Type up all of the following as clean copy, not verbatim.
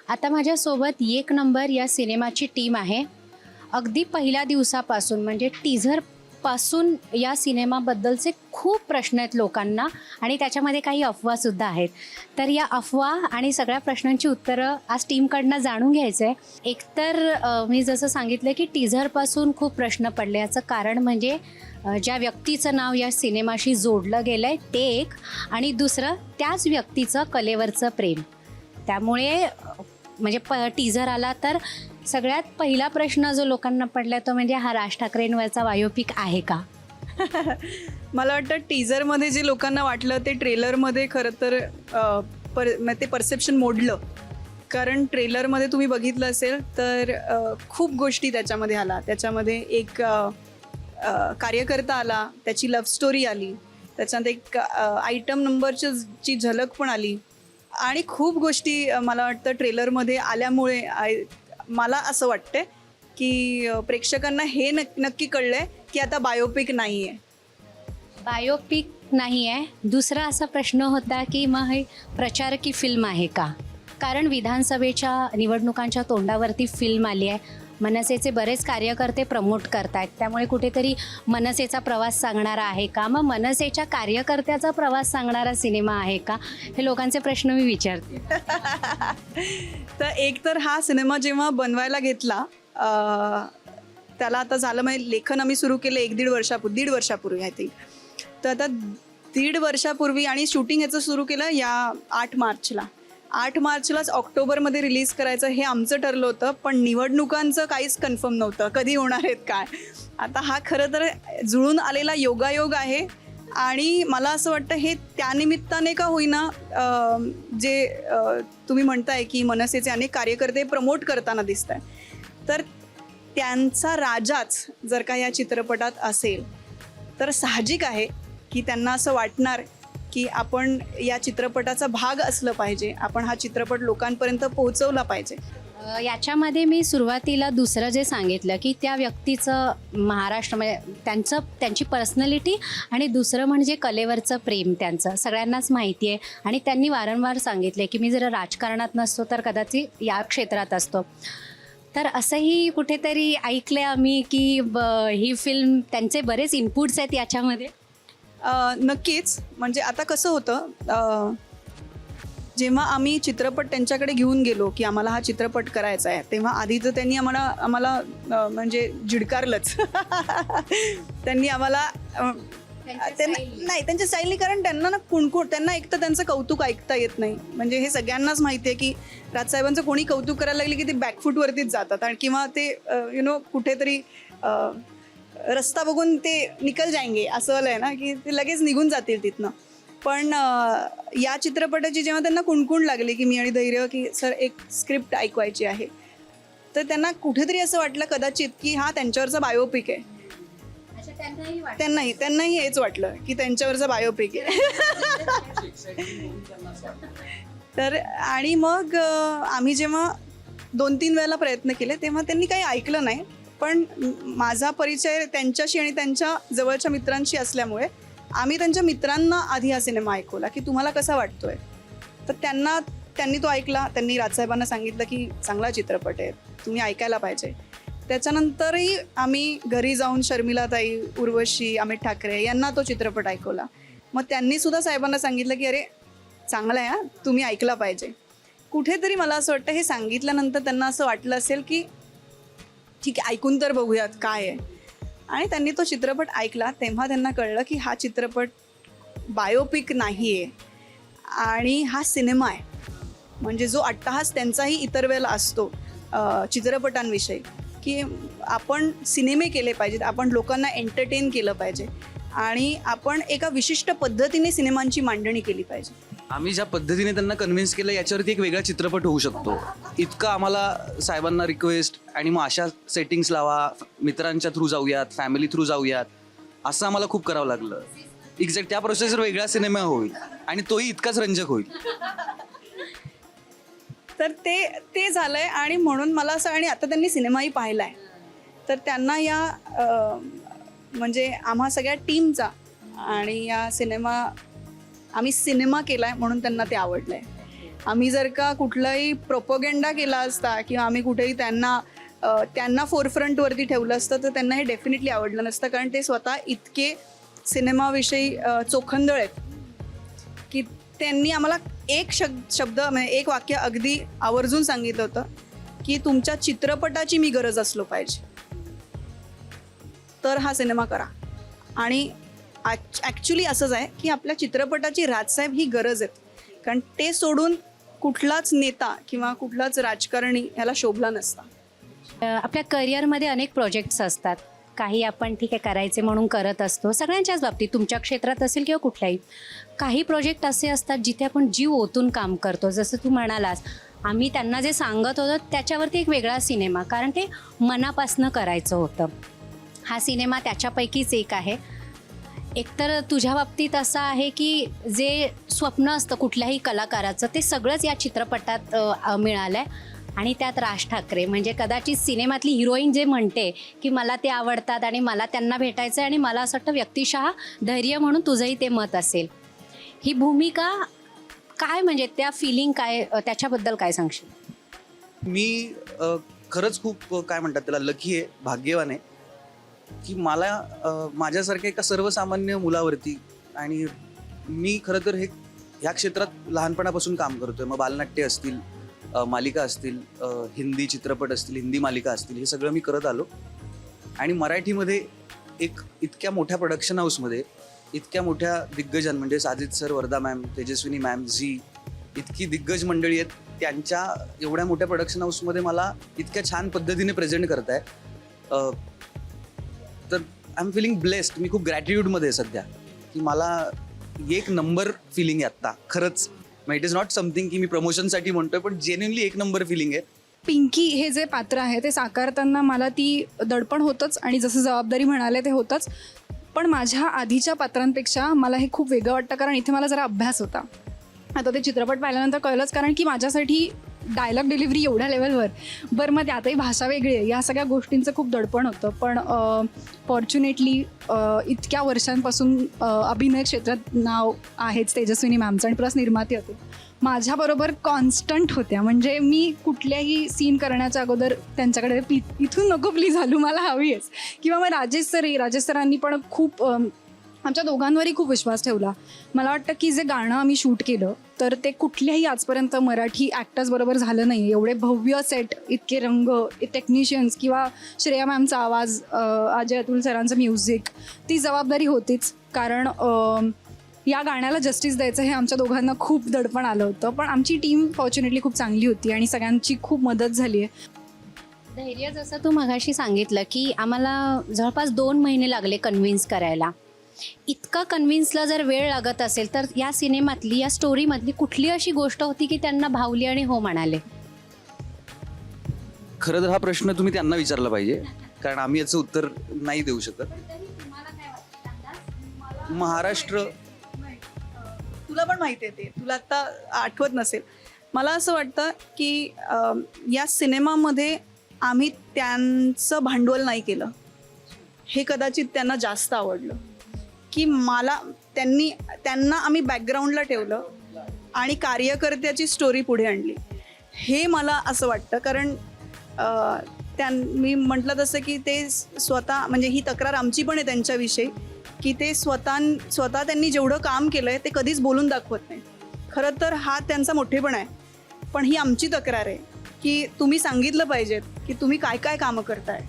आता माझ्यासोबत एक नंबर या सिनेमाची टीम आहे. अगदी पहिल्या दिवसापासून म्हणजे टीझरपासून या सिनेमाबद्दलचे खूप प्रश्न आहेत लोकांना आणि त्याच्यामध्ये काही अफवासुद्धा आहेत. तर या अफवा आणि सगळ्या प्रश्नांची उत्तरं आज टीमकडनं जाणून घ्यायचं आहे. एकतर मी जसं सांगितलं की टीझरपासून खूप प्रश्न पडले. याचं कारण म्हणजे ज्या व्यक्तीचं नाव या सिनेमाशी जोडलं गेलं आहे ते एक, आणि दुसरं त्याच व्यक्तीचं कलेवरचं प्रेम. त्यामुळे म्हणजे टीझर आला तर सगळ्यात पहिला प्रश्न जो लोकांना पडला तो म्हणजे हा राज ठाकरेंवरचा बायोपिक आहे का. मला वाटतं टीझरमध्ये जे लोकांना वाटलं ते ट्रेलरमध्ये खरं तर ते परसेप्शन मोडलं. कारण ट्रेलरमध्ये तुम्ही बघितलं असेल तर खूप गोष्टी त्याच्यामध्ये आला. त्याच्यामध्ये एक कार्यकर्ता आला, त्याची लव्ह स्टोरी आली, त्याच्यात एक आयटम नंबरची झलक पण आली आणि खूप गोष्टी मला वाटतं ट्रेलरमध्ये आल्यामुळे मला असं वाटतं की प्रेक्षकांना हे नक्की कळलंय की आता बायोपिक नाही आहे. बायोपिक नाही आहे. दुसरा असा प्रश्न होता की मग हे प्रचार की फिल्म आहे का. कारण विधानसभेच्या निवडणुकांच्या तोंडावरती फिल्म आली आहे. मनसेचे बरेच कार्यकर्ते प्रमोट करतायत, त्यामुळे कुठेतरी मनसेचा प्रवास सांगणारा आहे का, मग मनसेच्या कार्यकर्त्याचा प्रवास सांगणारा सिनेमा आहे का, हे लोकांचे प्रश्न मी विचारते. तर एक तर हा सिनेमा जेव्हा बनवायला घेतला त्याला आता झालं म्हणजे लेखन आम्ही सुरू केलं दीड वर्षापूर्वी आय थिंक. तर आता 1.5 वर्षापूर्वी आणि शूटिंग ह्याचं सुरू केलं या 8 मार्चलाच ऑक्टोबरमध्ये रिलीज करायचं हे आमचं ठरलं होतं. पण निवडणुकांचं काहीच कन्फर्म नव्हतं कधी होणार आहेत काय. आता हा खरं तर जुळून आलेला योगायोग आहे आणि मला असं वाटतं हे त्यानिमित्ताने का होईना जे तुम्ही म्हणताय की मनसेचे अनेक कार्यकर्ते प्रमोट करताना दिसत आहे, तर त्यांचा राजाच जर का या चित्रपटात असेल तर साहजिक आहे की त्यांना असं वाटणार की आपण या चित्रपटाचा भाग असलं पाहिजे, आपण हा चित्रपट लोकांपर्यंत पोहोचवला पाहिजे. याच्यामध्ये मी सुरुवातीला दुसरं जे सांगितलं की त्या व्यक्तीचं महाराष्ट्रामध्ये त्यांची पर्सनॅलिटी आणि दुसरं म्हणजे कलेवरचं प्रेम त्यांचं सगळ्यांनाच माहिती आहे. आणि त्यांनी वारंवार सांगितले की मी जर राजकारणात नसतो तर कदाचित या क्षेत्रात असतो. तर असंही कुठेतरी ऐकलं आम्ही की ही फिल्म त्यांचे बरेच इनपुट्स आहेत याच्यामध्ये. नक्कीच. म्हणजे आता कसं होतं, जेव्हा आम्ही चित्रपट त्यांच्याकडे घेऊन गेलो की आम्हाला हा चित्रपट करायचा आहे, तेव्हा आधी तर त्यांनी आम्हाला म्हणजे झिडकारलंच. त्यांनी आम्हाला त्यांच्या स्टाईलनी, कारण त्यांना ना त्यांना एक तर त्यांचं कौतुक ऐकता येत नाही. म्हणजे हे सगळ्यांनाच माहिती आहे की राजसाहेबांचं कोणी कौतुक करायला लागले की ते बॅकफूटवरतीच जातात आणि किंवा ते कुठेतरी रस्ता बघून ते निकल जाएंगे असं आहे ना, की ते लगेच निघून जातील तिथनं. पण या चित्रपटाची जेव्हा त्यांना कुणकुण लागली की मी आणि धैर्य की सर एक स्क्रिप्ट ऐकवायची आहे, तर त्यांना कुठेतरी असं वाटलं कदाचित की हा त्यांच्यावरचा बायोपिक आहे. त्यांनाही हेच वाटलं की त्यांच्यावरचा बायोपिक आहे. तर आणि मग आम्ही जेव्हा 2-3 वेळेला प्रयत्न केले तेव्हा त्यांनी काही ऐकलं नाही. पण माझा परिचय त्यांच्याशी आणि त्यांच्या जवळच्या मित्रांशी असल्यामुळे आम्ही त्यांच्या मित्रांना आधी हा सिनेमा ऐकवला की तुम्हाला कसा वाटतोय. तर त्यांनी तो ऐकला. त्यांनी राजसाहेबांना सांगितलं की चांगला चित्रपट आहे, तुम्ही ऐकायला पाहिजे. त्याच्यानंतरही आम्ही घरी जाऊन शर्मिलाताई, उर्वशी, अमित ठाकरे यांना तो चित्रपट ऐकवला. मग त्यांनीसुद्धा साहेबांना सांगितलं की अरे चांगला आहे, तुम्ही ऐकला पाहिजे. कुठेतरी मला असं वाटतं हे सांगितल्यानंतर त्यांना असं वाटलं असेल की ठीक आहे, ऐकून तर बघूयात काय आहे. आणि त्यांनी तो चित्रपट ऐकला तेव्हा त्यांना कळलं की हा चित्रपट बायोपिक नाही आहे आणि हा सिनेमा आहे. म्हणजे जो अट्टहास त्यांचाही इतर वेळेला असतो चित्रपटांविषयी की आपण सिनेमे केले पाहिजेत, आपण लोकांना एंटरटेन केलं पाहिजे आणि आपण एका विशिष्ट पद्धतीने सिनेमांची मांडणी केली पाहिजे. आम्ही ज्या पद्धतीने त्यांना कन्व्हिन्स केलं याच्यावरती एक वेगळा चित्रपट होऊ शकतो इतकं आम्हाला साहेबांना रिक्वेस्ट आणि मग अशा सेटिंग्स लावा, मित्रांच्या थ्रू जाऊयात, फॅमिली थ्रू जाऊयात, असं आम्हाला खूप करावं लागलं. एक्झॅक्ट त्या प्रोसेसवर वेगळा सिनेमा होईल आणि तोही इतकाच रंजक होईल. तर ते झालंय आणि म्हणून मला असं, आणि आता त्यांनी सिनेमाही पाहिलाय तर त्यांना या म्हणजे आम्हा सगळ्या टीमचा आणि या आम्ही सिनेमा केलाय म्हणून त्यांना ते आवडलंय. आम्ही जर का कुठलाही प्रोपोगेंडा केला असता किंवा आम्ही कुठेही त्यांना फोरफ्रंटवरती ठेवलं असतं तर त्यांना हे डेफिनेटली आवडलं नसतं, कारण ते स्वतः इतके सिनेमाविषयी चोखंदळ आहेत की त्यांनी आम्हाला एक शब्द म्हणजे एक वाक्य अगदी आवर्जून सांगितलं होतं की तुमच्या चित्रपटाची मी गरज असलो पाहिजे तर हा सिनेमा करा. आणि ॲक्च्युली असंच आहे की आपल्या चित्रपटाची राजसाहेब ही गरज आहे, कारण ते सोडून कुठलाच नेता किंवा कुठलाच राजकारणी ह्याला शोभला नसता. आपल्या करिअरमध्ये अनेक प्रोजेक्ट्स असतात, काही आपण ठीक आहे करायचे म्हणून करत असतो सगळ्यांच्याच बाबतीत, तुमच्या क्षेत्रात असेल किंवा कुठल्याही. काही प्रोजेक्ट असे असतात जिथे आपण जीव ओतून काम करतो. जसं तू म्हणालास, आम्ही त्यांना जे सांगत होतो त्याच्यावरती एक वेगळा सिनेमा, कारण ते मनापासनं करायचं होतं. हा सिनेमा त्याच्यापैकीच एक आहे. एकतर तुझ्या बाबतीत असं आहे की जे स्वप्न असतं कुठल्याही कलाकाराचं ते सगळंच या चित्रपटात मिळालं आहे. आणि त्यात राज ठाकरे म्हणजे कदाचित सिनेमातली हिरोईन जे म्हणते की मला ते आवडतात आणि मला त्यांना भेटायचं आहे, आणि मला असं वाटतं व्यक्तिशः धैर्य म्हणून तुझंही ते मत असेल. ही भूमिका काय, म्हणजे त्या फिलिंग काय, त्याच्याबद्दल काय सांगशील? मी खरंच खूप काय म्हणतात त्याला लकी आहे, भाग्यवान आहे की मला माझ्यासारख्या एका सर्वसामान्य मुलावरती, आणि मी खरं तर ह्या क्षेत्रात लहानपणापासून काम करतोय. मग बालनाट्य असतील, मालिका असतील, हिंदी चित्रपट असतील, हिंदी मालिका असतील, हे सगळं मी करत आलो. आणि मराठीमध्ये एक इतक्या मोठ्या प्रोडक्शन हाऊसमध्ये इतक्या मोठ्या दिग्गजां म्हणजे Sajid sir, Wardha ma'am, Tejaswini ma'am, Zee, इतकी दिग्गज मंडळी आहेत, त्यांच्या एवढ्या मोठ्या प्रोडक्शन हाऊसमध्ये मला इतक्या छान पद्धतीने प्रेझेंट करताय. तर आय एम फिलिंग ब्लेस्ड. मी खूप ग्रॅटिट्यूडमध्ये आहे सध्या की मला एक नंबर फिलिंग आहे आत्ता खरंच. इट इज नॉट समथिंग की मी प्रमोशनसाठी म्हणतोय, पण जेन्युइनली एक नंबर फिलिंग आहे. पिंकी हे जे पात्र आहे ते साकारताना मला ती दडपण होतंच आणि जसं जबाबदारी म्हणाले ते होतंच. पण माझ्या आधीच्या पात्रांपेक्षा मला हे खूप वेगळं वाटतं, कारण इथे मला जरा अभ्यास होता. आता ते चित्रपट पाहिल्यानंतर कळलंच, कारण की माझ्यासाठी डायलॉग डिलिव्हरी एवढ्या लेवलवर, बरं मग त्यातही भाषा वेगळी आहे, या सगळ्या गोष्टींचं खूप दडपण होतं. पण फॉर्च्युनेटली इतक्या वर्षांपासून अभिनय क्षेत्रात नाव आहेच तेजस्विनी मॅमचं, आणि प्लस निर्माती होते माझ्याबरोबर कॉन्स्टंट होत्या. म्हणजे मी कुठल्याही सीन करण्याच्या अगोदर त्यांच्याकडे इथून नको प्लीज हलू, मला हवी आहेच. किंवा मग राजेश सरांनी पण खूप आमच्या दोघांवरही खूप विश्वास ठेवला. मला वाटतं की जे गाणं आम्ही शूट केलं तर ते कुठल्याही आजपर्यंत मराठी ॲक्टर्स बरोबर झालं नाही. एवढे भव्य सेट, इतके रंग, टेक्निशियन्स किंवा श्रेया मॅमचा आवाज, अजय अतुल सरांचं म्युझिक, ती जबाबदारी होतीच. कारण या गाण्याला जस्टिस द्यायचं हे आमच्या दोघांना खूप दडपण आलं होतं. पण आमची टीम फॉर्च्युनेटली खूप चांगली होती आणि सगळ्यांची खूप मदत झाली आहे. धैर्य, जसं तू मगाशी सांगितलं की आम्हाला जवळपास 2 महिने लागले कन्व्हिन्स करायला. इतका कन्व्हिन्सला जर वेळ लागत असेल तर या सिनेमातली, या स्टोरीमधली कुठली अशी गोष्ट होती की त्यांना भावली आणि हो म्हणाले? खरं तर हा प्रश्न तुम्ही त्यांना विचारला पाहिजे, कारण आम्ही याचं उत्तर नाही देऊ शकत. महाराष्ट्र, तुला पण माहिती आहे ते, तुला आत्ता आठवत नसेल. मला असं वाटतं की या सिनेमामध्ये आम्ही त्यांचं भांडवल नाही केलं. हे कदाचित त्यांना जास्त आवडलं की त्यांना आम्ही बॅकग्राऊंडला ठेवलं आणि कार्यकर्त्याची स्टोरी पुढे आणली. हे मला असं वाटतं, कारण मी म्हटलं तसं की ते स्वतः, म्हणजे ही तक्रार आमची पण आहे त्यांच्याविषयी की ते स्वतः त्यांनी जेवढं काम केलं आहे ते कधीच बोलून दाखवत नाही. खरं तर हा त्यांचा मोठेपणा आहे, पण ही आमची तक्रार आहे की तुम्ही सांगितलं पाहिजेत की तुम्ही काय काय कामं करताय,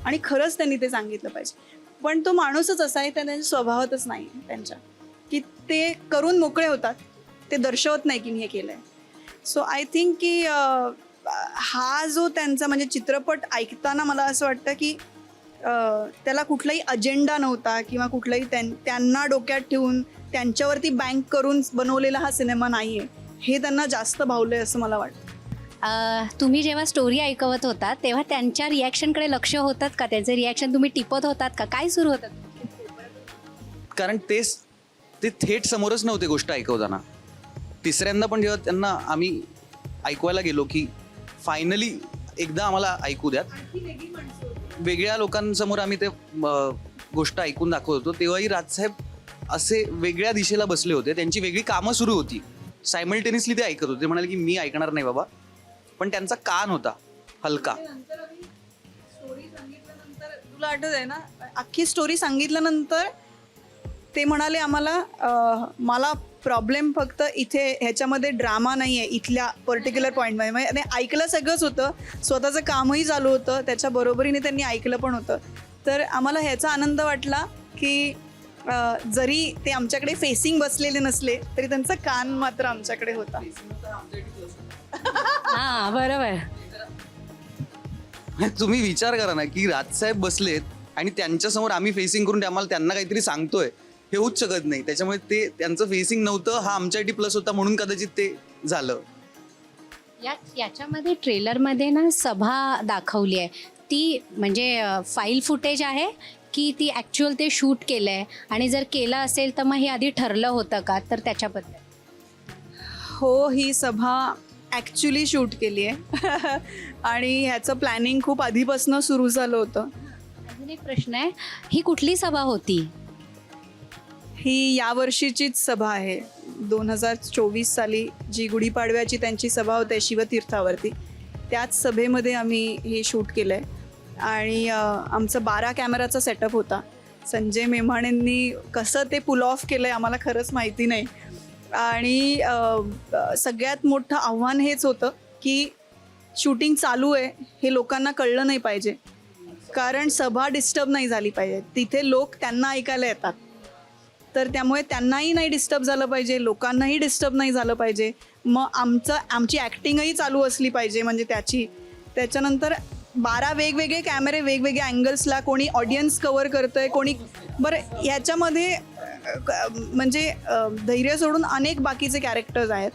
आणि खरंच त्यांनी ते सांगितलं पाहिजे. पण तो माणूसच असा आहे, त्यांच्या स्वभावातच नाही त्यांच्या, की ते करून मोकळे होतात, ते दर्शवत नाही की मी हे केलं आहे. सो आय थिंक की हा जो त्यांचा म्हणजे चित्रपट ऐकताना मला असं वाटतं की त्याला कुठलाही अजेंडा नव्हता किंवा कुठलाही त्यांना डोक्यात ठेवून त्यांच्यावरती बँक करून बनवलेला हा सिनेमा नाही आहे, हे त्यांना जास्त भावलं आहे असं मला वाटतं. तुम्ही जेव्हा स्टोरी ऐकवत होता तेव्हा त्यांच्या रिॲक्शनकडे लक्ष होतात का? त्यांचे रिॲक्शन तुम्ही टिपत होतात का? काय सुरू होतं? कारण ते थेट समोरच नव्हते गोष्ट ऐकवताना. तिसऱ्यांदा पण जेव्हा त्यांना आम्ही ऐकवायला गेलो की फायनली एकदा आम्हाला ऐकू द्यात, वेगळ्या लोकांसमोर आम्ही ते गोष्ट ऐकून दाखवत होतो, तेव्हाही राजसाहेब असे वेगळ्या दिशेला बसले होते. त्यांची वेगळी कामं सुरू होती सायमल्टेनियसली ते ऐकत होते. ते म्हणाले की मी ऐकणार नाही बाबा, पण त्यांचा कान होता हलका. तुला आठवत आहे ना, अख्खी स्टोरी सांगितल्यानंतर ते म्हणाले आम्हाला मला प्रॉब्लेम फक्त इथे ह्याच्यामध्ये ड्रामा नाही आहे इथल्या पर्टिक्युलर पॉईंटमध्ये. म्हणजे ऐकलं सगळंच होतं, स्वतःचं कामही चालू होतं, त्याच्या बरोबरीने त्यांनी ऐकलं पण होतं. तर आम्हाला ह्याचा आनंद वाटला की जरी ते आमच्याकडे फेसिंग बसलेले नसले तरी त्यांचा कान मात्र आमच्याकडे होता. हां बरोबर. तुम्ही विचार करा ना की राजसाहेब बसलेत आणि त्यांच्यासमोर आम्ही फेसिंग करून आम्हाला त्यांना काहीतरी सांगतोय, हे होऊच शकत नाही. त्याच्यामुळे ते त्यांचं फेसिंग नव्हतं, हा आमच्यासाठी प्लस होता, म्हणून कदाचित ते झालं. याच्यामध्ये ट्रेलरमध्ये ना सभा दाखवली आहे, ती म्हणजे फाईल फुटेज आहे की ती ॲक्च्युअल ते शूट केलं आहे, आणि जर केलं असेल तर मग हे आधी ठरलं होतं का, तर त्याच्याबद्दल. हो, ही सभा ॲक्च्युली शूट केली आहे आणि ह्याचं प्लॅनिंग खूप आधीपासून सुरू झालं होतं. अजून एक प्रश्न आहे, ही कुठली सभा होती? ही यावर्षीचीच सभा आहे. 2024 साली जी गुढीपाडव्याची त्यांची सभा होते शिवतीर्थावरती, त्याच सभेमध्ये आम्ही हे शूट केलं आहे. आणि आमचं 12 कॅमेराचा सेटअप होता. संजय मेमाणेंनी कसं ते पुल ऑफ केलं आहे आम्हाला खरंच माहिती नाही. आणि सगळ्यात मोठं आव्हान हेच होतं की शूटिंग चालू आहे हे लोकांना कळलं नाही पाहिजे, कारण सभा डिस्टर्ब नाही झाली पाहिजे. तिथे लोक त्यांना ऐकायला येतात, तर त्यामुळे त्यांनाही नाही डिस्टर्ब झालं पाहिजे, लोकांनाही डिस्टर्ब नाही झालं पाहिजे. मग आमची ॲक्टिंगही चालू असली पाहिजे. म्हणजे त्याच्यानंतर 12 वेगवेगळे कॅमेरे वेगवेगळ्या अँगल्सला, कोणी ऑडियन्स कव्हर करतंय, कोणी बरं ह्याच्यामध्ये म्हणजे धैर्य सोडून अनेक बाकीचे कॅरेक्टर्स आहेत,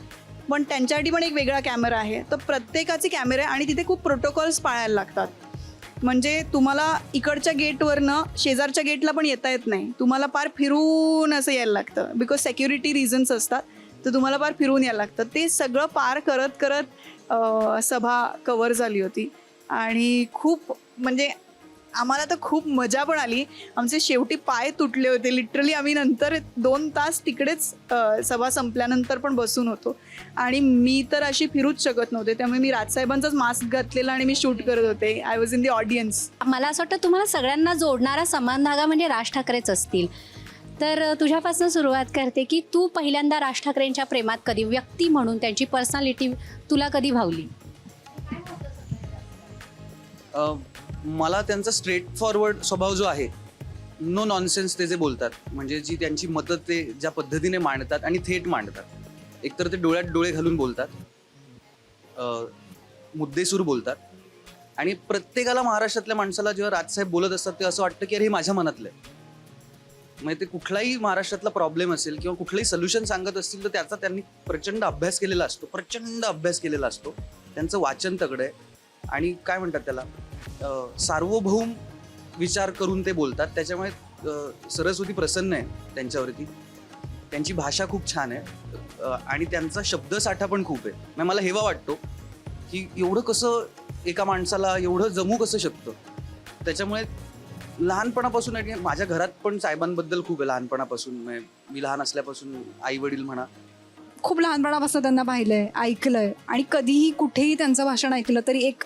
पण त्यांच्यासाठी पण एक वेगळा कॅमेरा आहे. तर प्रत्येकाचे कॅमेरे, आणि तिथे खूप प्रोटोकॉल्स पाळायला लागतात. म्हणजे तुम्हाला इकडच्या गेटवरनं शेजारच्या गेटला पण येता येत नाही, तुम्हाला पार फिरून असं यायला लागतं, बिकॉज सेक्युरिटी रिझन्स असतात, तर तुम्हाला पार फिरून यायला लागतं. ते सगळं पार करत करत सभा कव्हर झाली होती. आणि खूप म्हणजे आम्हाला तर खूप मजा पण आली. आमचे शेवटी पाय तुटले होते लिटरली. आम्ही नंतर 2 तास तिकडेच सभा संपल्यानंतर पण बसून होतो, आणि मी तर अशी फिरूच शकत नव्हते. त्यामुळे मी राजसाहेबांचाच मास्क घातलेला आणि मी शूट करत होते. I was in the audience. मला असं वाटतं तुम्हाला सगळ्यांना जोडणारा समान धागा म्हणजे राज ठाकरेच असतील. तर तुझ्यापासून सुरुवात करते की तू पहिल्यांदा राज ठाकरेंच्या प्रेमात कधी, व्यक्ती म्हणून त्यांची पर्सनॅलिटी तुला कधी भावली? मला त्यांचा स्ट्रेट फॉरवर्ड स्वभाव जो आहे, नो नॉनसेन्स ते जे बोलतात, म्हणजे जी त्यांची मतं ते ज्या पद्धतीने मांडतात आणि थेट मांडतात. एकतर ते डोळ्यात डोळे घालून बोलतात, मुद्देसूर बोलतात, आणि प्रत्येकाला, महाराष्ट्रातल्या माणसाला जेव्हा राजसाहेब बोलत असतात ते असं वाटतं की अरे हे माझ्या मनातलं आहे. म्हणजे ते कुठलाही महाराष्ट्रातला प्रॉब्लेम असेल किंवा कुठलंही सोल्युशन सांगत असतील तर त्याचा त्यांनी प्रचंड अभ्यास केलेला असतो. त्यांचं वाचन तगडं आहे, आणि काय म्हणतात त्याला, सार्वभौम विचार करून ते बोलतात. त्याच्यामुळे सरस्वती प्रसन्न आहे त्यांच्यावरती. त्यांची भाषा खूप छान आहे, आणि त्यांचा शब्दसाठा पण खूप आहे. म्हणजे मला हेवा वाटतो की एवढं कसं एका माणसाला एवढं जमू कसं शकतं. त्याच्यामुळे लहानपणापासून, आणि माझ्या घरात पण साहेबांबद्दल खूप आहे लहानपणापासून. मी लहान असल्यापासून आई वडील म्हणा, खूप लहानपणापासून त्यांना पाहिलंय, ऐकलंय, आणि कधीही कुठेही त्यांचं भाषण ऐकलं तरी एक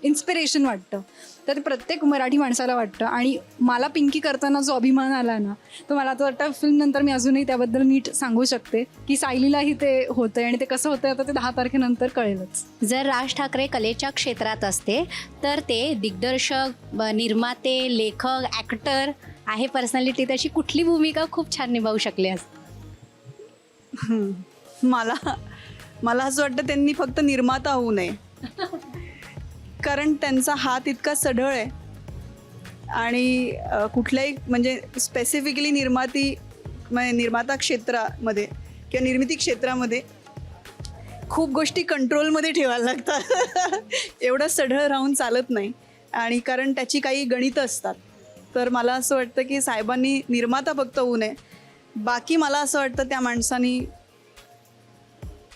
इन्स्पिरेशन वाटतं. तर ते प्रत्येक मराठी माणसाला वाटतं. आणि मला पिंकी करताना जो अभिमान आला ना, तो मला आता वाटतं फिल्म नंतर मी अजूनही त्याबद्दल नीट सांगू शकते की सायलीलाही ते होतंय, आणि ते कसं होतंय आता ते 10 तारखेनंतर कळेलच. जर राज ठाकरे कलेच्या क्षेत्रात असते तर ते दिग्दर्शक, निर्माते, लेखक, ॲक्टर आहे पर्सनॅलिटी, तशी कुठली भूमिका खूप छान निभावू शकले असते? मला असं वाटतं त्यांनी फक्त निर्माता होऊ नये, कारण त्यांचा हात इतका सढळ आहे. आणि कुठल्याही म्हणजे स्पेसिफिकली निर्माता क्षेत्रामध्ये किंवा निर्मिती क्षेत्रामध्ये खूप गोष्टी कंट्रोलमध्ये ठेवायला लागतात. एवढं सढळ राहून चालत नाही, आणि कारण त्याची काही गणितं असतात. तर मला असं वाटतं की साहेबांनी निर्माता फक्त होऊ नये, बाकी मला असं वाटतं त्या माणसानी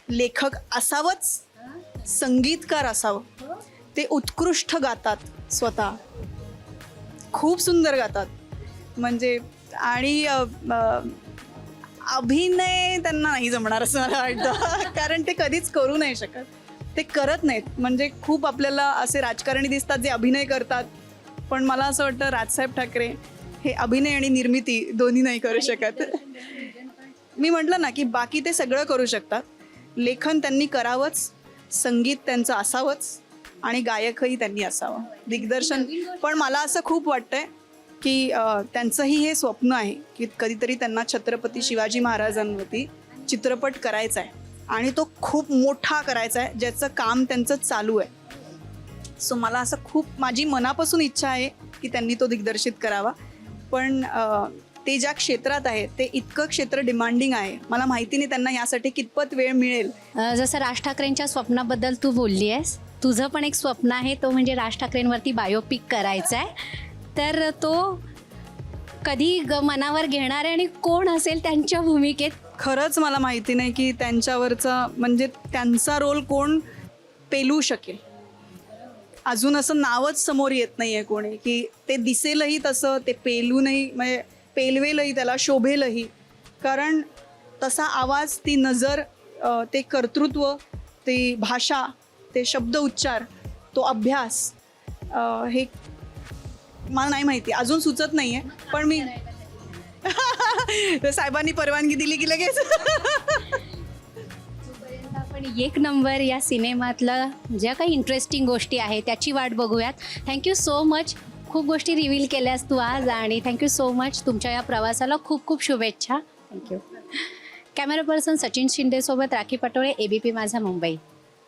लेखक असावंच, संगीतकार असावं. ते उत्कृष्ट गातात, स्वतः खूप सुंदर गातात. म्हणजे आणि अभिनय त्यांना नाही जमणार असं मला वाटतं कारण ते कधीच करू नाही शकत ते करत नाहीत म्हणजे खूप आपल्याला असे राजकारणी दिसतात जे अभिनय करतात पण मला असं वाटतं राजसाहेब ठाकरे हे अभिनय आणि निर्मिती दोन्ही नाही करू शकत मी म्हटलं ना की बाकी ते सगळं करू शकतात लेखन त्यांनी करावंच संगीत त्यांचं असावंच आणि गायकही त्यांनी असावं दिग्दर्शन पण मला असं खूप वाटतंय की त्यांचंही हे स्वप्न आहे की कधीतरी त्यांना छत्रपती शिवाजी महाराजांवरती चित्रपट करायचा आहे आणि तो खूप मोठा करायचा आहे ज्याचं काम त्यांचं चालू आहे सो मला असं खूप माझी मनापासून इच्छा आहे की त्यांनी तो दिग्दर्शित करावा पण ते ज्या क्षेत्रात आहे ते इतकं क्षेत्र डिमांडिंग आहे मला माहिती नाही त्यांना यासाठी कितपत वेळ मिळेल जसं राज ठाकरेंच्या स्वप्नाबद्दल तू बोलली आहेस तुझं पण एक स्वप्न आहे तो म्हणजे राज ठाकरेंवरती बायोपिक करायचा आहे तर तो कधी मनावर घेणार आहे आणि कोण असेल त्यांच्या भूमिकेत खरंच मला माहिती नाही की त्यांच्यावरचा म्हणजे त्यांचा रोल कोण पेलू शकेल अजून असं नावच समोर येत नाही आहे कोणी की ते दिसेलही तसं ते पेलूनही म्हणजे पेलवेलही त्याला शोभेलही कारण तसा आवाज ती नजर ते कर्तृत्व ती भाषा ते शब्द उच्चार तो अभ्यास हे मला नाही माहिती अजून सुचत नाही आहे पण मी साहेबांनी परवानगी दिली की लगेच आपण एक नंबर या सिनेमातलं ज्या काही इंटरेस्टिंग गोष्टी आहेत त्याची वाट बघूयात थँक्यू सो मच खूप गोष्टी रिव्हील केल्यास तू आज आणि थँक्यू सो मच तुमच्या या प्रवासाला खूप खूप शुभेच्छा थँक्यू कॅमेरा पर्सन सचिन शिंदेसोबत राखी पटोळे ABP माझा मुंबई